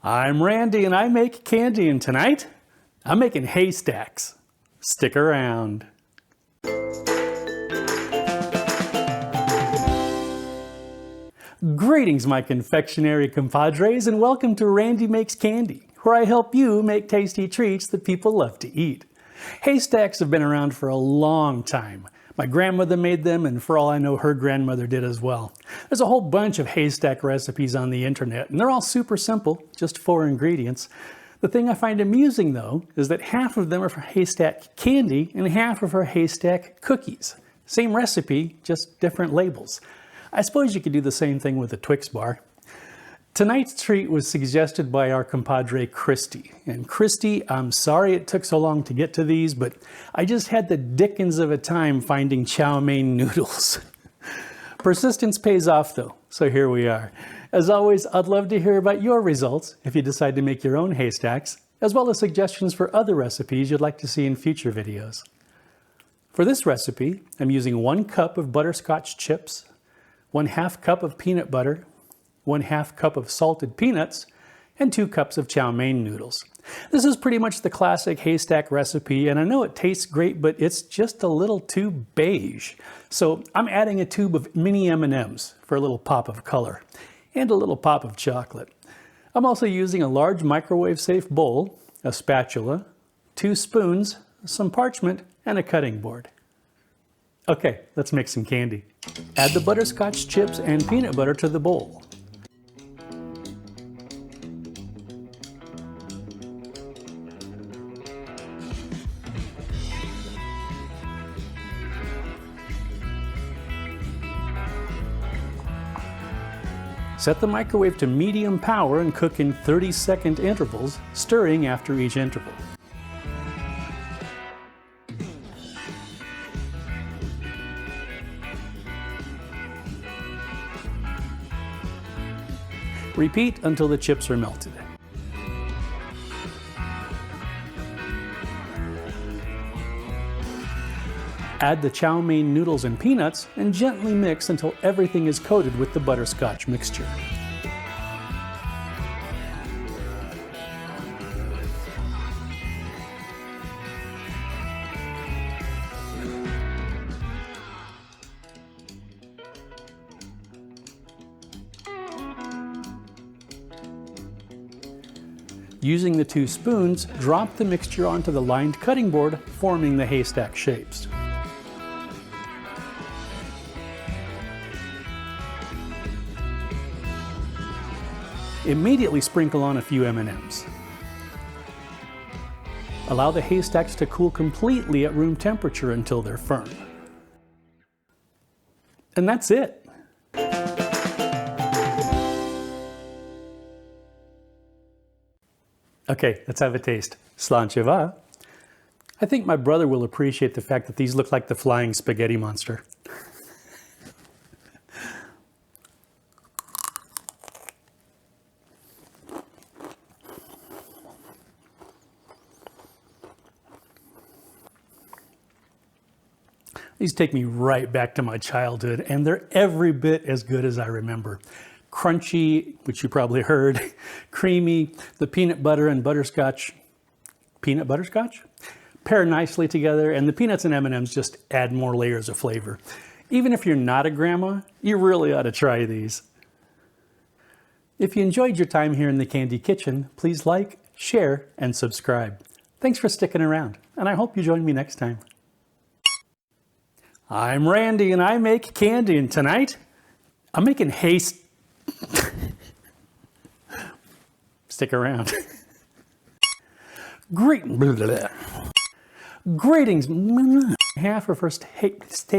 I'm Randy and I make candy, and tonight I'm making haystacks. Stick around. Greetings, my confectionery compadres, and welcome to Randy Makes Candy, where I help you make tasty treats that people love to eat. Haystacks have been around for a long time. My grandmother made them, and for all I know, her grandmother did as well. There's a whole bunch of haystack recipes on the internet, and they're all super simple, just 4 ingredients. The thing I find amusing, though, is that half of them are for haystack candy and half are for haystack cookies. Same recipe, just different labels. I suppose you could do the same thing with a Twix bar. Tonight's treat was suggested by our compadre Christy. And Christy, I'm sorry it took so long to get to these, but I just had the dickens of a time finding chow mein noodles. Persistence pays off though, so here we are. As always, I'd love to hear about your results if you decide to make your own haystacks, as well as suggestions for other recipes you'd like to see in future videos. For this recipe, I'm using 1 cup of butterscotch chips, 1/2 cup of peanut butter, 1/2 cup of salted peanuts, and 2 cups of chow mein noodles. This is pretty much the classic haystack recipe, and I know it tastes great, but it's just a little too beige. So I'm adding a tube of Mini M&Ms for a little pop of color, and a little pop of chocolate. I'm also using a large microwave-safe bowl, a spatula, 2 spoons, some parchment, and a cutting board. Okay, let's make some candy. Add the butterscotch chips and peanut butter to the bowl. Set the microwave to medium power and cook in 30-second intervals, stirring after each interval. Repeat until the chips are melted. Add the chow mein noodles and peanuts and gently mix until everything is coated with the butterscotch mixture. Using the 2 spoons, drop the mixture onto the lined cutting board, forming the haystack shapes. Immediately sprinkle on a few M&Ms. Allow the haystacks to cool completely at room temperature until they're firm. And that's it. Okay, let's have a taste. Sláinte mhath. I think my brother will appreciate the fact that these look like the flying spaghetti monster. These take me right back to my childhood, and they're every bit as good as I remember. Crunchy, which you probably heard, creamy, the peanut butter and butterscotch, peanut butterscotch, pair nicely together, and the peanuts and M&Ms just add more layers of flavor. Even if you're not a grandma, you really ought to try these. If you enjoyed your time here in the Candy Kitchen, please like, share, and subscribe. Thanks for sticking around, and I hope you join me next time. I'm Randy and I make candy, and tonight I'm making Stick around. Greetings. Half or first taste.